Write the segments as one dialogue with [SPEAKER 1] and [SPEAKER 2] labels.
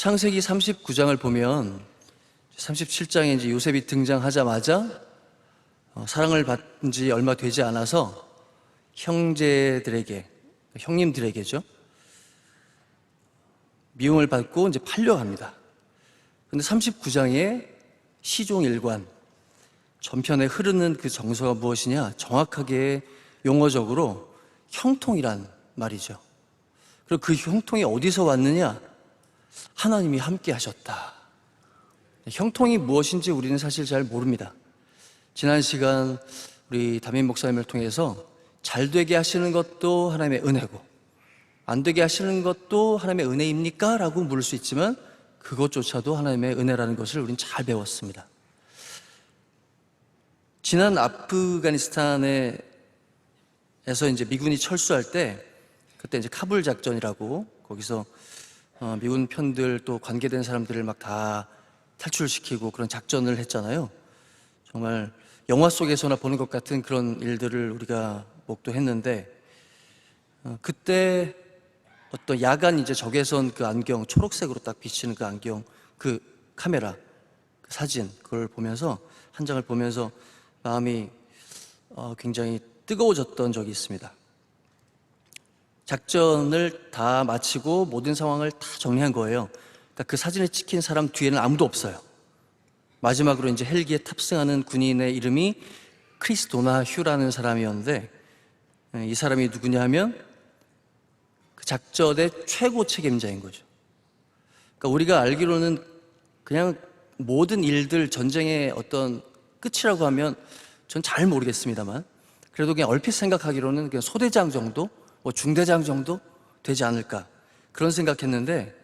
[SPEAKER 1] 창세기 39장을 보면 37장에 이제 요셉이 등장하자마자 사랑을 받은 지 얼마 되지 않아서 형님들에게죠, 미움을 받고 이제 팔려갑니다. 근데 39장에 시종일관, 전편에 흐르는 그 정서가 무엇이냐? 정확하게 용어적으로 형통이란 말이죠. 그리고 그 형통이 어디서 왔느냐? 하나님이 함께 하셨다. 형통이 무엇인지 우리는 사실 잘 모릅니다. 지난 시간 우리 담임 목사님을 통해서 잘 되게 하시는 것도 하나님의 은혜고 안 되게 하시는 것도 하나님의 은혜입니까? 라고 물을 수 있지만 그것조차도 하나님의 은혜라는 것을 우리는 잘 배웠습니다. 지난 아프가니스탄에서 이제 미군이 철수할 때, 그때 이제 카불 작전이라고 거기서 미군 편들 또 관계된 사람들을 막 다 탈출시키고 그런 작전을 했잖아요. 정말 영화 속에서나 보는 것 같은 그런 일들을 우리가 목도했는데, 그때 어떤 야간 이제 적외선 그 안경, 초록색으로 딱 비치는 그 안경, 그 카메라, 그 사진, 그걸 보면서, 한 장을 보면서 마음이 굉장히 뜨거워졌던 적이 있습니다. 작전을 다 마치고 모든 상황을 다 정리한 거예요. 그러니까 그 사진에 찍힌 사람 뒤에는 아무도 없어요. 마지막으로 이제 헬기에 탑승하는 군인의 이름이 크리스 도나휴라는 사람이었는데, 이 사람이 누구냐 하면 그 작전의 최고 책임자인 거죠. 그러니까 우리가 알기로는 그냥 모든 일들, 전쟁의 어떤 끝이라고 하면 전 잘 모르겠습니다만, 그래도 그냥 얼핏 생각하기로는 그냥 소대장 정도, 뭐 중대장 정도 되지 않을까, 그런 생각했는데,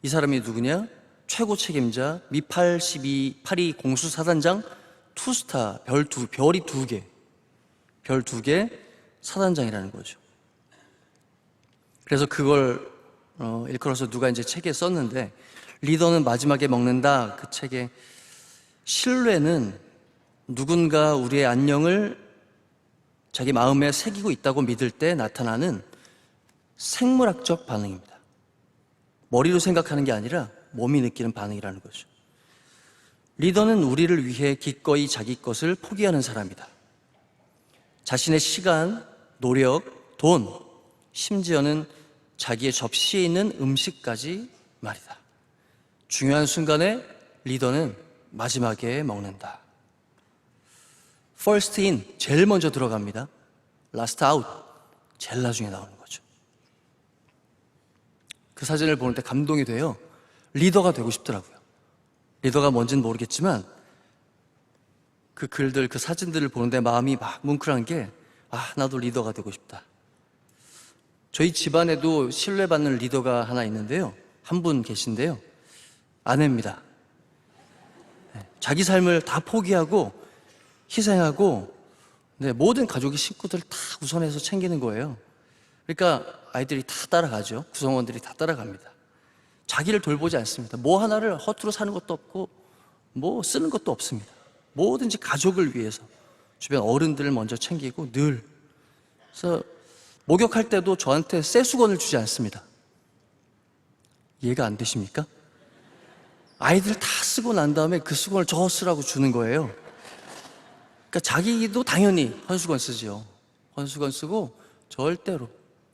[SPEAKER 1] 이 사람이 누구냐? 최고 책임자, 미-82 공수사단장 투스타, 별이 두 개 사단장이라는 거죠. 그래서 그걸 일컬어서 누가 이제 책에 썼는데, 리더는 마지막에 먹는다, 그 책에 신뢰는 누군가 우리의 안녕을 자기 마음에 새기고 있다고 믿을 때 나타나는 생물학적 반응입니다. 머리로 생각하는 게 아니라 몸이 느끼는 반응이라는 거죠. 리더는 우리를 위해 기꺼이 자기 것을 포기하는 사람이다. 자신의 시간, 노력, 돈, 심지어는 자기의 접시에 있는 음식까지 말이다. 중요한 순간에 리더는 마지막에 먹는다. First in, 제일 먼저 들어갑니다. Last out, 제일 나중에 나오는 거죠. 그 사진을 보는 때 감동이 돼요. 리더가 되고 싶더라고요. 리더가 뭔지는 모르겠지만 그 글들, 그 사진들을 보는데 마음이 막 뭉클한 게, 나도 리더가 되고 싶다. 저희 집안에도 신뢰받는 리더가 하나 있는데요, 한 분 계신데요, 아내입니다. 자기 삶을 다 포기하고 희생하고 모든 가족의 식구들을 다 우선해서 챙기는 거예요. 그러니까 아이들이 다 따라가죠. 구성원들이 다 따라갑니다. 자기를 돌보지 않습니다. 뭐 하나를 허투루 사는 것도 없고 뭐 쓰는 것도 없습니다. 뭐든지 가족을 위해서 주변 어른들을 먼저 챙기고, 늘. 그래서 목욕할 때도 저한테 새 수건을 주지 않습니다. 이해가 안 되십니까? 아이들 다 쓰고 난 다음에 그 수건을 저 쓰라고 주는 거예요. 그러니까 자기도 당연히 헌수건 쓰죠. 헌수건 쓰고 절대로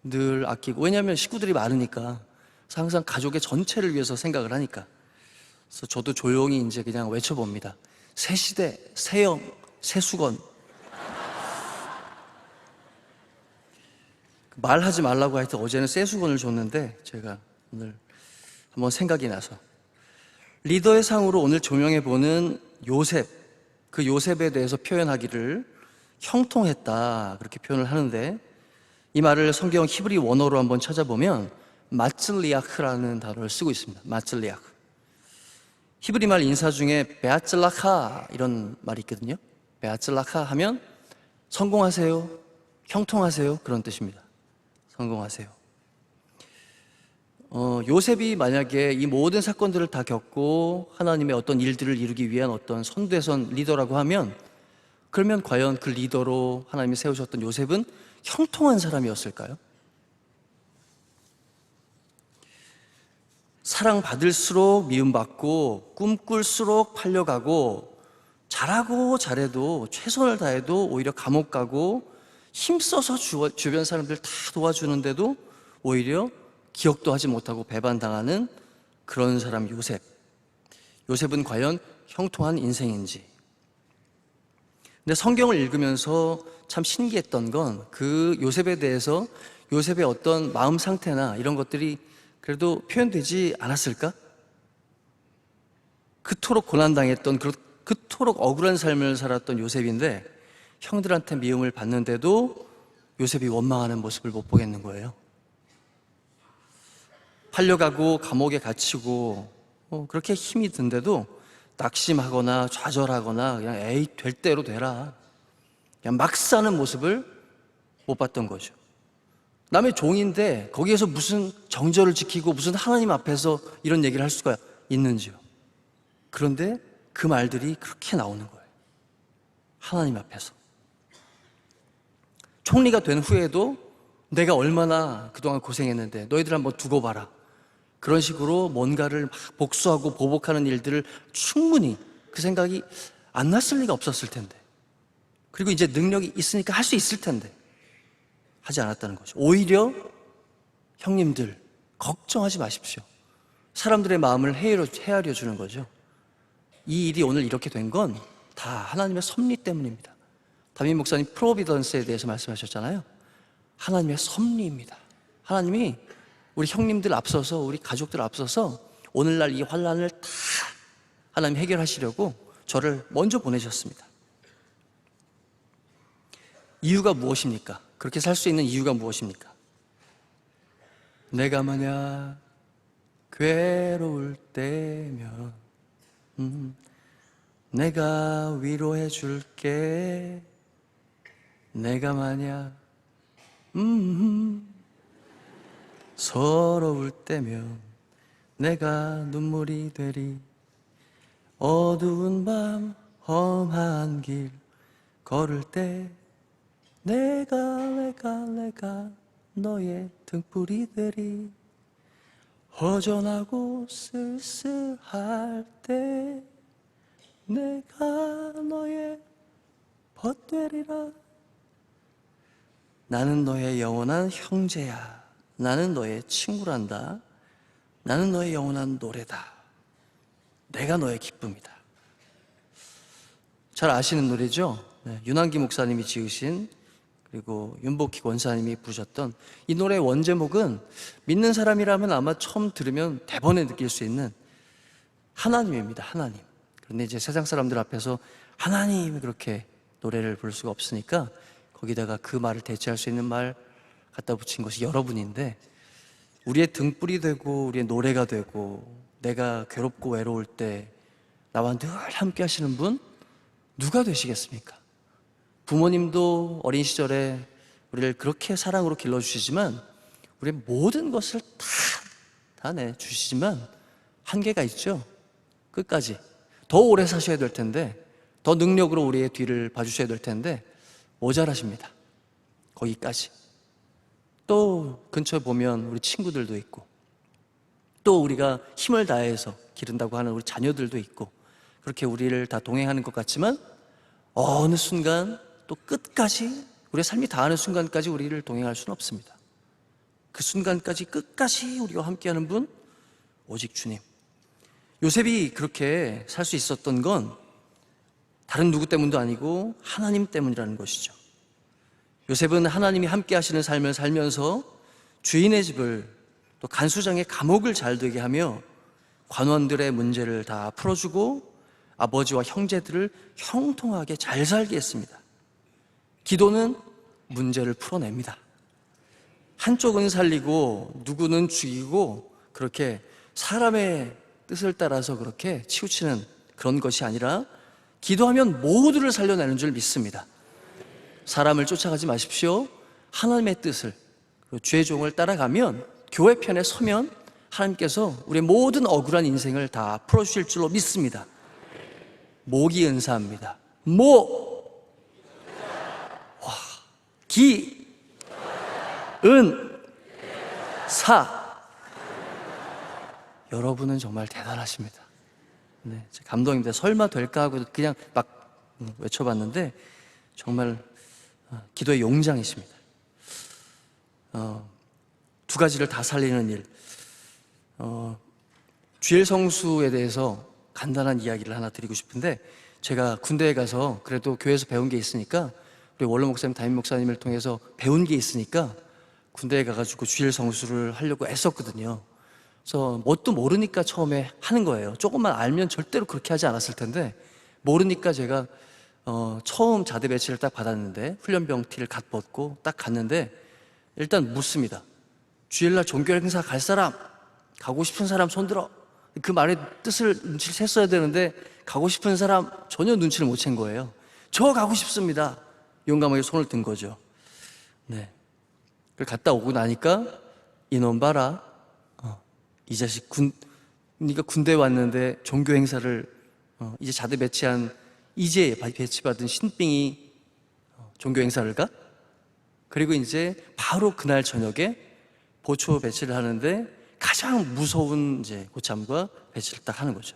[SPEAKER 1] 늘 아끼고, 왜냐하면 식구들이 많으니까 항상 가족의 전체를 위해서 생각을 하니까. 그래서 저도 조용히 이제 그냥 외쳐봅니다. 새 시대, 새형, 새 수건. 말하지 말라고 하여튼 어제는 새 수건을 줬는데 제가 오늘 한번 생각이 나서, 리더의 상으로 오늘 조명해보는 요셉, 그 요셉에 대해서 표현하기를 형통했다, 그렇게 표현을 하는데, 이 말을 성경 히브리 원어로 한번 찾아보면 마틀리아크라는 단어를 쓰고 있습니다. 마틀리아크. 히브리 말 인사 중에 베아틀라카 이런 말이 있거든요. 베아틀라카 하면 성공하세요, 형통하세요, 그런 뜻입니다. 성공하세요. 요셉이 만약에 이 모든 사건들을 다 겪고 하나님의 어떤 일들을 이루기 위한 어떤 선대선 리더라고 하면, 그러면 과연 그 리더로 하나님이 세우셨던 요셉은 형통한 사람이었을까요? 사랑받을수록 미움받고 꿈꿀수록 팔려가고 잘하고 잘해도 최선을 다해도 오히려 감옥 가고 힘써서 주변 사람들 다 도와주는데도 오히려 기억도 하지 못하고 배반당하는 그런 사람 요셉. 요셉은 과연 형통한 인생인지. 근데 성경을 읽으면서 참 신기했던 건 그 요셉에 대해서 요셉의 어떤 마음 상태나 이런 것들이 그래도 표현되지 않았을까? 그토록 고난당했던, 그토록 억울한 삶을 살았던 요셉인데 형들한테 미움을 받는데도 요셉이 원망하는 모습을 못 보겠는 거예요. 팔려가고 감옥에 갇히고 그렇게 힘이 든데도 낙심하거나 좌절하거나 그냥 에이 될 대로 되라, 그냥 막 사는 모습을 못 봤던 거죠. 남의 종인데 거기에서 무슨 정절을 지키고 무슨 하나님 앞에서 이런 얘기를 할 수가 있는지요. 그런데 그 말들이 그렇게 나오는 거예요. 하나님 앞에서. 총리가 된 후에도 내가 얼마나 그동안 고생했는데 너희들 한번 두고 봐라, 그런 식으로 뭔가를 막 복수하고 보복하는 일들을 충분히 그 생각이 안 났을 리가 없었을 텐데, 그리고 이제 능력이 있으니까 할 수 있을 텐데 하지 않았다는 거죠. 오히려 형님들 걱정하지 마십시오. 사람들의 마음을 헤아려 주는 거죠. 이 일이 오늘 이렇게 된 건 다 하나님의 섭리 때문입니다. 담임 목사님 프로비던스에 대해서 말씀하셨잖아요. 하나님의 섭리입니다. 하나님이 우리 형님들 앞서서, 우리 가족들 앞서서 오늘날 이 환난을 다 하나님 해결하시려고 저를 먼저 보내셨습니다. 이유가 무엇입니까? 그렇게 살 수 있는 이유가 무엇입니까? 내가 만약 괴로울 때면 내가 위로해 줄게. 내가 만약 서러울 때면 내가 눈물이 되리. 어두운 밤 험한 길 걸을 때 내가 너의 등불이 되리. 허전하고 쓸쓸할 때 내가 너의 벗 되리라. 나는 너의 영원한 형제야. 나는 너의 친구란다. 나는 너의 영원한 노래다. 내가 너의 기쁨이다. 잘 아시는 노래죠? 윤한기 목사님이 지으신, 그리고 윤복희 권사님이 부르셨던 이 노래의 원제목은 믿는 사람이라면 아마 처음 들으면 대번에 느낄 수 있는 하나님입니다. 하나님. 그런데 이제 세상 사람들 앞에서 하나님 그렇게 노래를 부를 수가 없으니까 거기다가 그 말을 대체할 수 있는 말 갖다 붙인 것이 여러분인데, 우리의 등불이 되고 우리의 노래가 되고 내가 괴롭고 외로울 때 나와 늘 함께 하시는 분 누가 되시겠습니까? 부모님도 어린 시절에 우리를 그렇게 사랑으로 길러주시지만 우리의 모든 것을 다 내주시지만 한계가 있죠. 끝까지 더 오래 사셔야 될 텐데, 더 능력으로 우리의 뒤를 봐주셔야 될 텐데 모자라십니다. 거기까지. 또 근처에 보면 우리 친구들도 있고, 또 우리가 힘을 다해서 기른다고 하는 우리 자녀들도 있고, 그렇게 우리를 다 동행하는 것 같지만 어느 순간 또 끝까지, 우리의 삶이 다하는 순간까지 우리를 동행할 수는 없습니다. 그 순간까지 끝까지 우리와 함께하는 분 오직 주님. 요셉이 그렇게 살 수 있었던 건 다른 누구 때문도 아니고 하나님 때문이라는 것이죠. 요셉은 하나님이 함께 하시는 삶을 살면서 주인의 집을, 또 간수장의 감옥을 잘 되게 하며 관원들의 문제를 다 풀어주고 아버지와 형제들을 형통하게 잘 살게 했습니다. 기도는 문제를 풀어냅니다. 한쪽은 살리고 누구는 죽이고 그렇게 사람의 뜻을 따라서 그렇게 치우치는 그런 것이 아니라 기도하면 모두를 살려내는 줄 믿습니다. 사람을 쫓아가지 마십시오. 하나님의 뜻을, 주의 종을 따라가면, 교회 편에 서면 하나님께서 우리의 모든 억울한 인생을 다 풀어주실 줄로 믿습니다. 목이 은사입니다. 기, 은, 사. 여러분은 정말 대단하십니다. 네, 감동입니다. 설마 될까 하고 그냥 막 외쳐봤는데 정말 기도의 용장이십니다. 두 가지를 다 살리는 일. 주일 성수에 대해서 간단한 이야기를 하나 드리고 싶은데, 제가 군대에 가서 그래도 교회에서 배운 게 있으니까, 우리 원로 목사님, 담임 목사님을 통해서 배운 게 있으니까 군대에 가가지고 주일 성수를 하려고 애썼거든요. 그래서 뭣도 모르니까 처음에 하는 거예요. 조금만 알면 절대로 그렇게 하지 않았을 텐데, 모르니까 제가 처음 자대 배치를 딱 받았는데, 훈련병 티를 갓 벗고 딱 갔는데 일단 묻습니다. 주일날 종교 행사 갈 사람, 가고 싶은 사람 손들어. 그 말의 뜻을 눈치를 챘어야 되는데 가고 싶은 사람 전혀 눈치를 못 챈 거예요. 저 가고 싶습니다. 용감하게 손을 든 거죠. 네. 그걸 갔다 오고 나니까 이놈 봐라. 이 자식 네가 군대 왔는데 종교 행사를 이제 자대 배치한 이제 배치받은 신빙이 종교 행사를 가? 그리고 이제 바로 그날 저녁에 보초 배치를 하는데 가장 무서운 이제 고참과 배치를 딱 하는 거죠.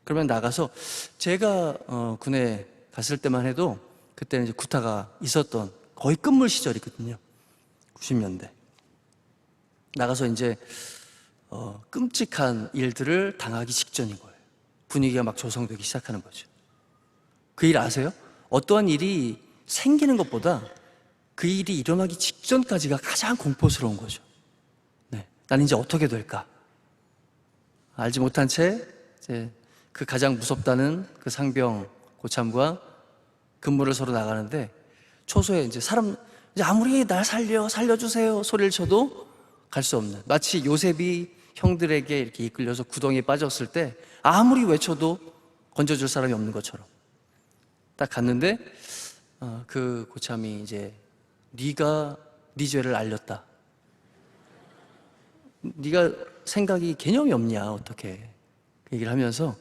[SPEAKER 1] 그러면 나가서 제가 군에 갔을 때만 해도 그때는 이제 구타가 있었던 거의 끝물 시절이거든요. 90년대. 나가서 이제 끔찍한 일들을 당하기 직전인 거예요. 분위기가 막 조성되기 시작하는 거죠. 그 일 아세요? 어떠한 일이 생기는 것보다 그 일이 일어나기 직전까지가 가장 공포스러운 거죠. 네, 난 이제 어떻게 될까? 알지 못한 채 이제 그 가장 무섭다는 그 상병 고참과 근무를 서로 나가는데, 초소에 이제 사람 이제 아무리 날 살려주세요 소리를 쳐도 갈 수 없는, 마치 요셉이 형들에게 이렇게 이끌려서 구덩이에 빠졌을 때 아무리 외쳐도 건져줄 사람이 없는 것처럼 딱 갔는데 그 고참이 이제 네가 네 죄를 알렸다. 네가 생각이 개념이 없냐 어떻게, 그 얘기를 하면서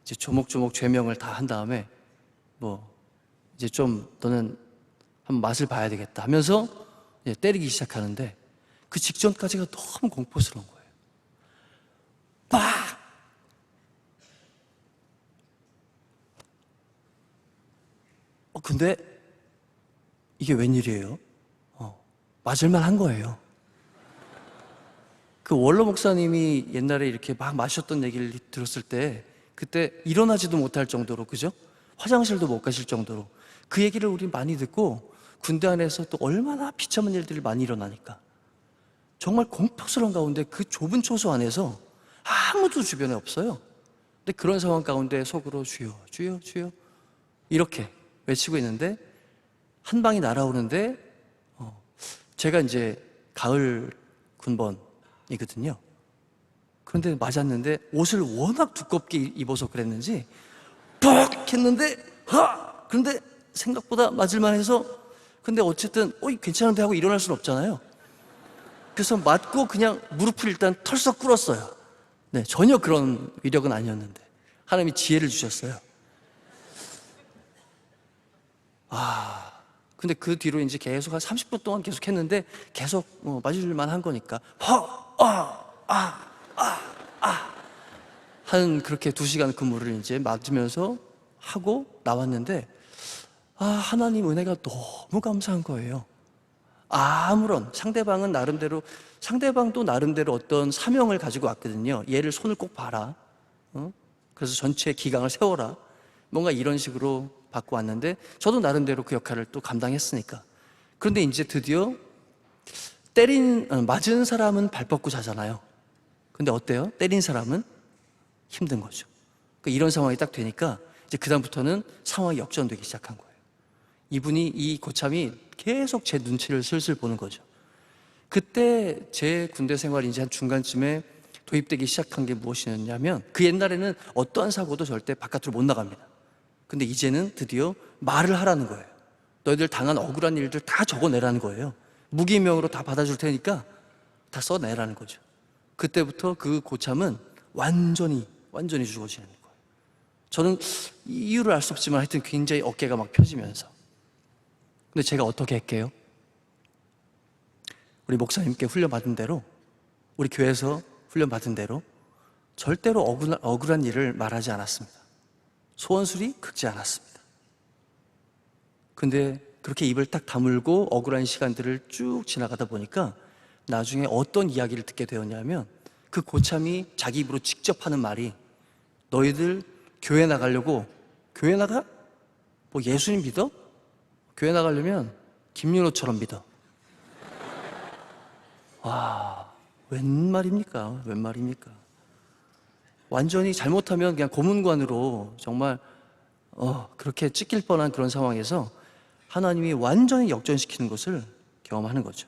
[SPEAKER 1] 이제 조목조목 죄명을 다 한 다음에 뭐 이제 좀 너는 한번 맛을 봐야 되겠다 하면서 이제 때리기 시작하는데, 그 직전까지가 너무 공포스러운 거예요. 빡! 근데 이게 웬일이에요? 맞을만 한 거예요. 그 원로 목사님이 옛날에 이렇게 막 마셨던 얘기를 들었을 때 그때 일어나지도 못할 정도로, 그죠? 화장실도 못 가실 정도로 그 얘기를 우리 많이 듣고, 군대 안에서 또 얼마나 비참한 일들이 많이 일어나니까 정말 공포스러운 가운데 그 좁은 초소 안에서 아무도 주변에 없어요. 근데 그런 상황 가운데 속으로 주여 주여 주여 이렇게 외치고 있는데 한 방이 날아오는데, 제가 이제 가을 군번이거든요. 그런데 맞았는데 옷을 워낙 두껍게 입어서 그랬는지 퍽 했는데 그런데 생각보다 맞을만 해서, 근데 어쨌든 괜찮은데 하고 일어날 수는 없잖아요. 그래서 맞고 그냥 무릎을 일단 털썩 꿇었어요. 네, 전혀 그런 위력은 아니었는데 하나님이 지혜를 주셨어요. 근데 그 뒤로 이제 계속 한 30분 동안 계속 했는데 계속 맞을만 한 거니까 한 그렇게 2시간 근무를 이제 맞으면서 하고 나왔는데, 하나님 은혜가 너무 감사한 거예요. 아무런 상대방도 나름대로 어떤 사명을 가지고 왔거든요. 얘를 손을 꼭 봐라. 그래서 전체 기강을 세워라. 뭔가 이런 식으로 받고 왔는데, 저도 나름대로 그 역할을 또 감당했으니까. 그런데 이제 드디어 맞은 사람은 발 뻗고 자잖아요. 근데 어때요? 때린 사람은 힘든 거죠. 그러니까 이런 상황이 딱 되니까 이제 그다음부터는 상황이 역전되기 시작한 거예요. 이 고참이 계속 제 눈치를 슬슬 보는 거죠. 그때 제 군대 생활이 이제 한 중간쯤에 도입되기 시작한 게 무엇이었냐면, 그 옛날에는 어떠한 사고도 절대 바깥으로 못 나갑니다. 근데 이제는 드디어 말을 하라는 거예요. 너희들 당한 억울한 일들 다 적어내라는 거예요. 무기명으로 다 받아줄 테니까 다 써내라는 거죠. 그때부터 그 고참은 완전히 죽어지는 거예요. 저는 이유를 알 수 없지만 하여튼 굉장히 어깨가 막 펴지면서. 근데 제가 어떻게 할게요? 우리 목사님께 훈련받은 대로, 우리 교회에서 훈련받은 대로 절대로 억울한 일을 말하지 않았습니다. 소원술이 긁지 않았습니다. 근데 그렇게 입을 딱 다물고 억울한 시간들을 쭉 지나가다 보니까 나중에 어떤 이야기를 듣게 되었냐면, 그 고참이 자기 입으로 직접 하는 말이, 너희들 교회 나가려고, 교회 나가? 뭐 예수님 믿어? 교회 나가려면 김윤호처럼 믿어. 와, 웬 말입니까? 웬 말입니까? 완전히 잘못하면 그냥 고문관으로 정말 그렇게 찢길 뻔한 그런 상황에서 하나님이 완전히 역전시키는 것을 경험하는 거죠.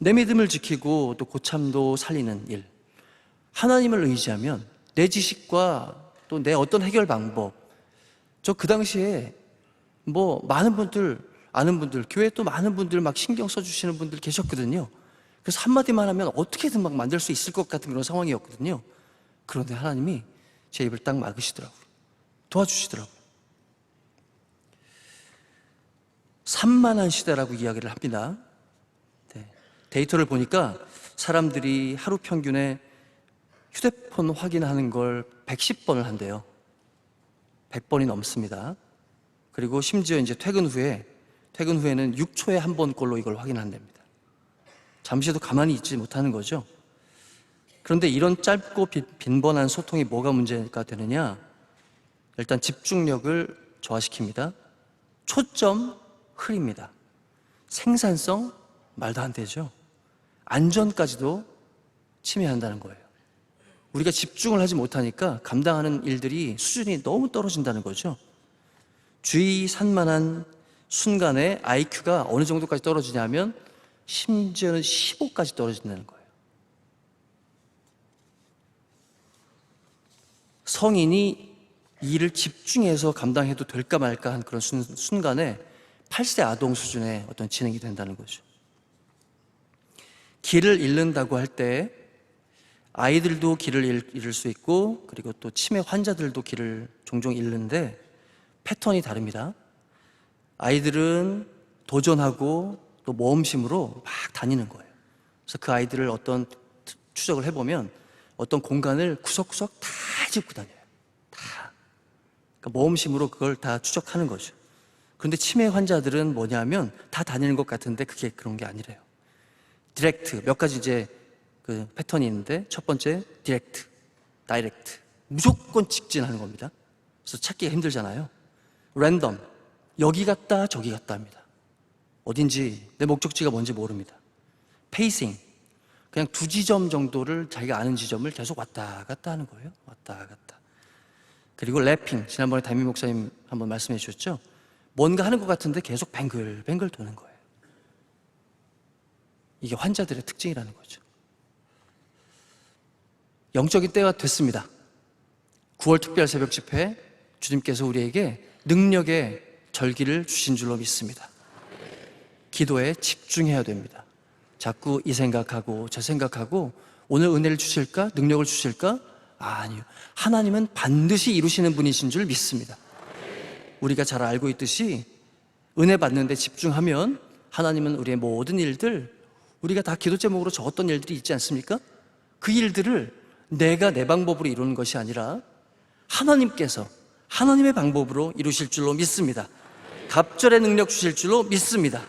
[SPEAKER 1] 내 믿음을 지키고 또 고참도 살리는 일, 하나님을 의지하면 내 지식과 또 내 어떤 해결 방법, 저 그 당시에 뭐 많은 분들, 아는 분들, 교회에 또 많은 분들 막 신경 써주시는 분들 계셨거든요. 그래서 한마디만 하면 어떻게든 막 만들 수 있을 것 같은 그런 상황이었거든요. 그런데 하나님이 제 입을 딱 막으시더라고요. 도와주시더라고요. 산만한 시대라고 이야기를 합니다. 데이터를 보니까 사람들이 하루 평균에 휴대폰 확인하는 걸 110번을 한대요. 100번이 넘습니다. 그리고 심지어 이제 퇴근 후에는 6초에 한 번꼴로 이걸 확인한답니다. 잠시도 가만히 있지 못하는 거죠. 그런데 이런 짧고 빈번한 소통이 뭐가 문제가 되느냐? 일단 집중력을 저하시킵니다. 초점 흐립니다. 생산성 말도 안 되죠. 안전까지도 침해한다는 거예요. 우리가 집중을 하지 못하니까 감당하는 일들이 수준이 너무 떨어진다는 거죠. 주의 산만한 순간에 IQ가 어느 정도까지 떨어지냐면 심지어는 15까지 떨어진다는 거예요. 성인이 일을 집중해서 감당해도 될까 말까 한 그런 순간에 8세 아동 수준의 어떤 지능이 된다는 거죠. 길을 잃는다고 할 때 아이들도 길을 잃을 수 있고, 그리고 또 치매 환자들도 길을 종종 잃는데 패턴이 다릅니다. 아이들은 도전하고 또 모험심으로 막 다니는 거예요. 그래서 그 아이들을 어떤 추적을 해보면 어떤 공간을 구석구석 다 짚고 다녀요. 다. 그러니까 모험심으로 그걸 다 추적하는 거죠. 그런데 치매 환자들은 뭐냐면 다 다니는 것 같은데 그게 그런 게 아니래요. 디렉트, 몇 가지 이제 그 패턴이 있는데, 첫 번째 디렉트, 다이렉트, 무조건 직진하는 겁니다. 그래서 찾기가 힘들잖아요. 랜덤, 여기 갔다 저기 갔다 합니다. 어딘지, 내 목적지가 뭔지 모릅니다. 페이싱, 그냥 2지점 정도를 자기가 아는 지점을 계속 왔다 갔다 하는 거예요. 왔다 갔다. 그리고 랩핑, 지난번에 담임 목사님 한번 말씀해 주셨죠. 뭔가 하는 것 같은데 계속 뱅글뱅글 도는 거예요. 이게 환자들의 특징이라는 거죠. 영적인 때가 됐습니다. 9월 특별 새벽 집회, 주님께서 우리에게 능력의 절기를 주신 줄로 믿습니다. 기도에 집중해야 됩니다. 자꾸 이 생각하고 저 생각하고 오늘 은혜를 주실까? 능력을 주실까? 아니요. 하나님은 반드시 이루시는 분이신 줄 믿습니다. 우리가 잘 알고 있듯이 은혜 받는 데 집중하면 하나님은 우리의 모든 일들, 우리가 다 기도 제목으로 적었던 일들이 있지 않습니까? 그 일들을 내가 내 방법으로 이루는 것이 아니라 하나님께서 하나님의 방법으로 이루실 줄로 믿습니다. 갑절의 능력 주실 줄로 믿습니다.